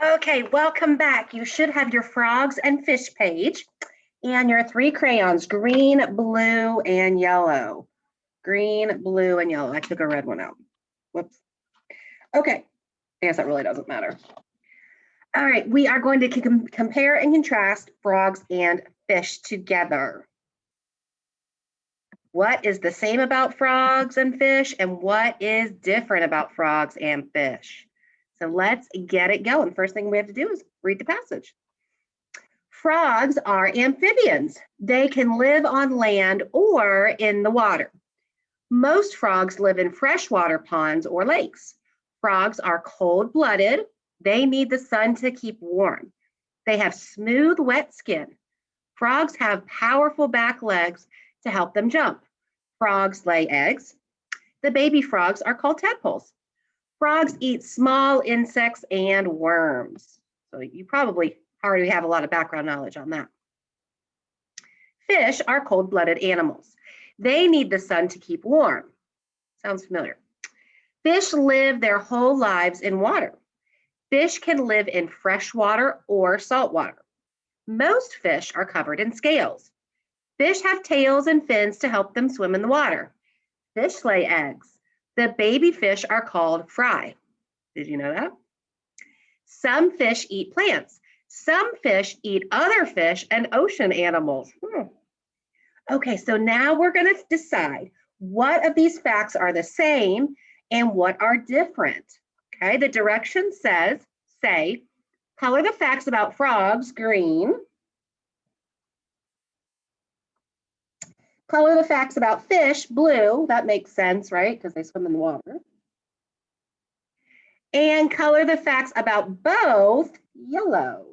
Okay, welcome back. You should have your frogs and fish page and your 3 crayons, green, blue, and yellow. Green, blue, and yellow. I took a red one out. Whoops. Okay, I guess that really doesn't matter. All right, we are going to compare and contrast frogs and fish together. What is the same about frogs and fish, and what is different about frogs and fish? So let's get it going. First thing we have to do is read the passage. Frogs are amphibians. They can live on land or in the water. Most frogs live in freshwater ponds or lakes. Frogs are cold-blooded. They need the sun to keep warm. They have smooth, wet skin. Frogs have powerful back legs to help them jump. Frogs lay eggs. The baby frogs are called tadpoles. Frogs eat small insects and worms. So you probably already have a lot of background knowledge on that. Fish are cold-blooded animals. They need the sun to keep warm. Sounds familiar. Fish live their whole lives in water. Fish can live in freshwater or saltwater. Most fish are covered in scales. Fish have tails and fins to help them swim in the water. Fish lay eggs. The baby fish are called fry. Did you know that? Some fish eat plants. Some fish eat other fish and ocean animals. Okay, so now we're going to decide what of these facts are the same and what are different. Okay, the directions say, color the facts about frogs green. Color the facts about fish blue. That makes sense, right? Because they swim in the water. And color the facts about both yellow.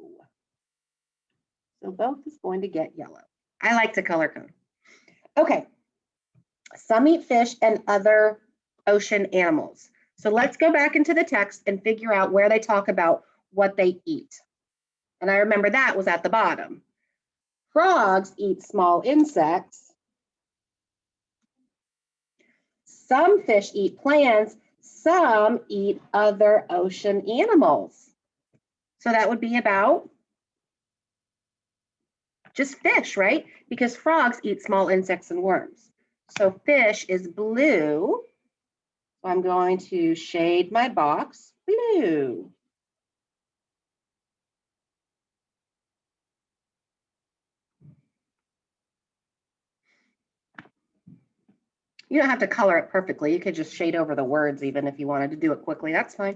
So both is going to get yellow. I like to color code. Okay, some eat fish and other ocean animals. So let's go back into the text and figure out where they talk about what they eat. And I remember that was at the bottom. Frogs eat small insects. Some fish eat plants. Some eat other ocean animals. So that would be about just fish, right? Because frogs eat small insects and worms. So fish is blue. So I'm going to shade my box blue. You don't have to color it perfectly. You could just shade over the words even if you wanted to do it quickly. That's fine.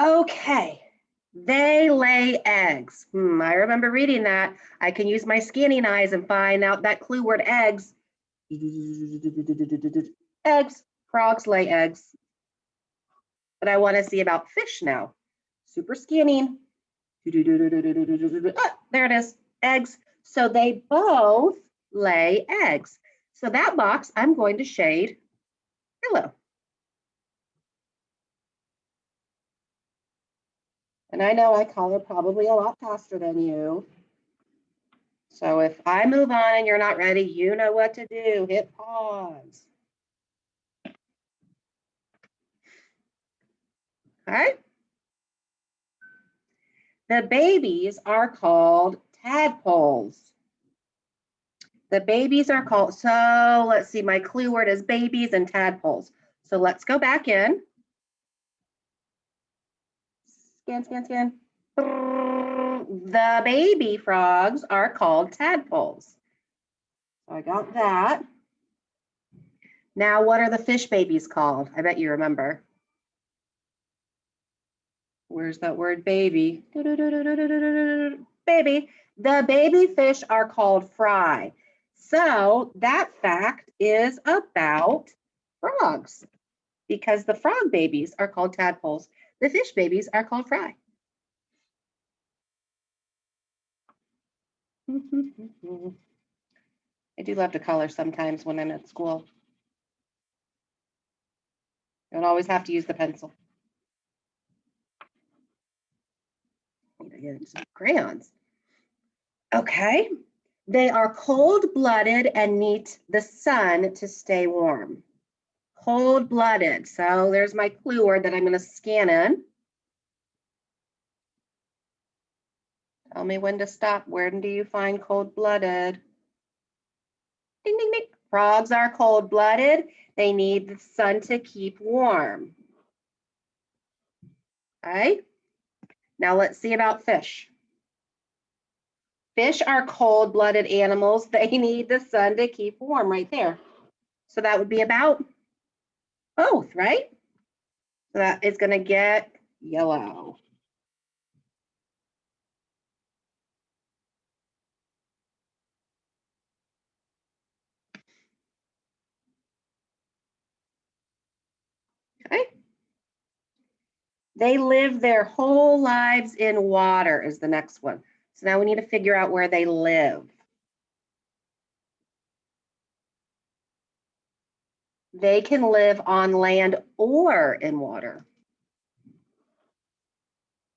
Okay, they lay eggs. I remember reading that. I can use my scanning eyes and find out that clue word eggs. Eggs, frogs lay eggs. But I want to see about fish now. Super scanning. Oh, there it is, eggs. So they both lay eggs. So that box I'm going to shade yellow. And I know I color probably a lot faster than you. So if I move on and you're not ready, you know what to do. Hit pause. Okay. The babies are called tadpoles. The babies are called, so let's see, my clue word is babies and tadpoles. So let's go back in. Scan, scan, scan. The baby frogs are called tadpoles. So I got that. Now, what are the fish babies called? I bet you remember. Where's that word baby? Baby. The baby fish are called fry. So that fact is about frogs because the frog babies are called tadpoles. The fish babies are called fry. I do love to color sometimes when I'm at school. You don't always have to use the pencil. Getting some crayons. Okay. They are cold-blooded and need the sun to stay warm. Cold-blooded. So there's my clue word that I'm going to scan in. Tell me when to stop. Where do you find cold-blooded? Ding, ding, ding. Frogs are cold-blooded. They need the sun to keep warm. Okay. Now let's see about fish. Fish are cold-blooded animals. They need the sun to keep warm right there. So that would be about both, right? So that is going to get yellow. Okay. They live their whole lives in water is the next one. So now we need to figure out where they live. They can live on land or in water.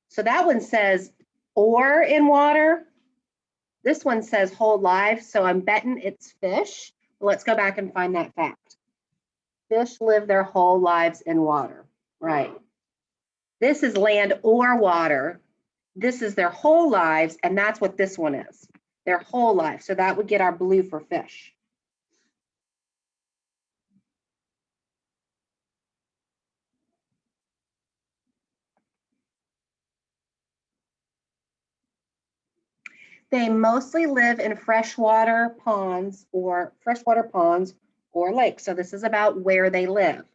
So that one says or in water. This one says whole life, so I'm betting it's fish. Let's go back and find that fact. Fish live their whole lives in water, right? This is land or water. This is their whole lives, and that's what this one is, their whole life. So that would get our blue for fish. They mostly live in freshwater ponds or lakes. So this is about where they live.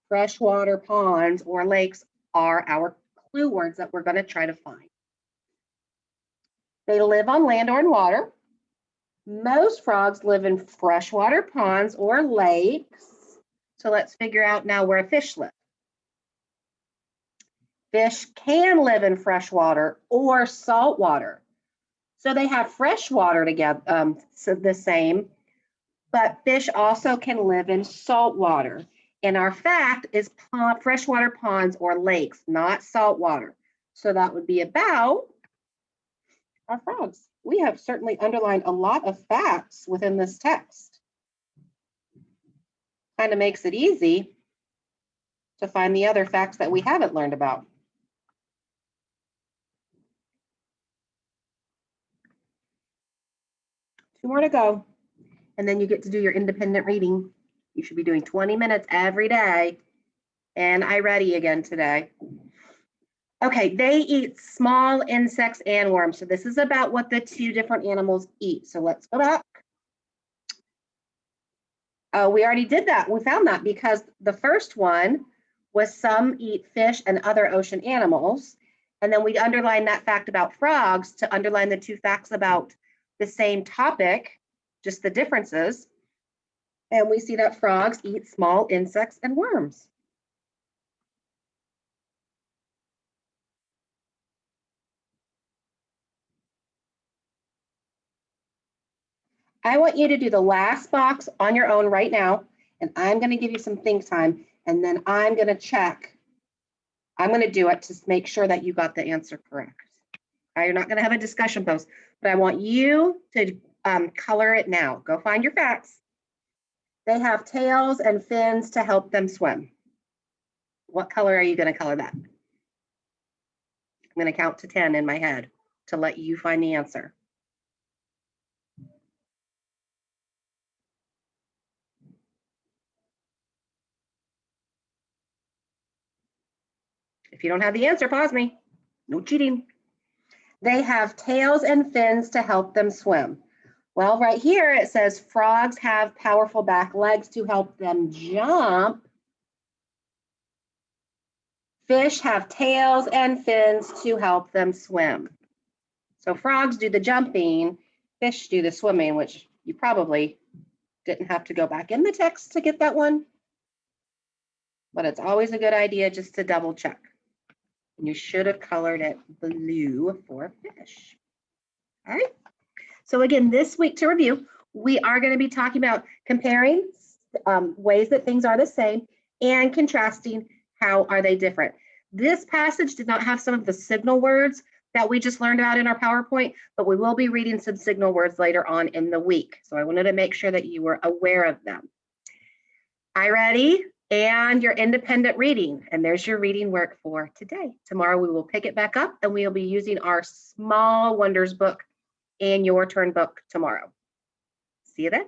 Freshwater ponds or lakes are our clue words that we're going to try to find. They live on land or in water. Most frogs live in freshwater ponds or lakes. So let's figure out now where fish live. Fish can live in freshwater or saltwater. So they have freshwater together, so the same, but fish also can live in saltwater. And our fact is freshwater ponds or lakes, not saltwater. So that would be about our frogs. We have certainly underlined a lot of facts within this text. Kind of makes it easy to find the other facts that we haven't learned about. Two more to go, and then you get to do your independent reading. You should be doing 20 minutes every day. And iReady again today. Okay, they eat small insects and worms. So this is about what the two different animals eat. So let's go back. We already did that. We found that because the first one was some eat fish and other ocean animals. And then we underlined that fact about frogs to underline the two facts about the same topic, just the differences. And we see that frogs eat small insects and worms. I want you to do the last box on your own right now, and I'm going to give you some think time, and then I'm going to check. I'm going to do it to make sure that you got the answer correct. You're not going to have a discussion post, but I want you to color it now. Go find your facts. They have tails and fins to help them swim. What color are you going to color that? I'm going to count to 10 in my head to let you find the answer. If you don't have the answer, pause me. No cheating. They have tails and fins to help them swim. Well, right here it says frogs have powerful back legs to help them jump. Fish have tails and fins to help them swim. So frogs do the jumping, fish do the swimming, which you probably didn't have to go back in the text to get that one. But it's always a good idea just to double check. And you should have colored it blue for fish. All right. So again, this week to review, we are going to be talking about comparing ways that things are the same and contrasting how are they different. This passage did not have some of the signal words that we just learned about in our PowerPoint, but we will be reading some signal words later on in the week. So I wanted to make sure that you were aware of them. iReady and your independent reading. And there's your reading work for today. Tomorrow we will pick it back up and we'll be using our Small Wonders book and Your Turn book tomorrow. See you then.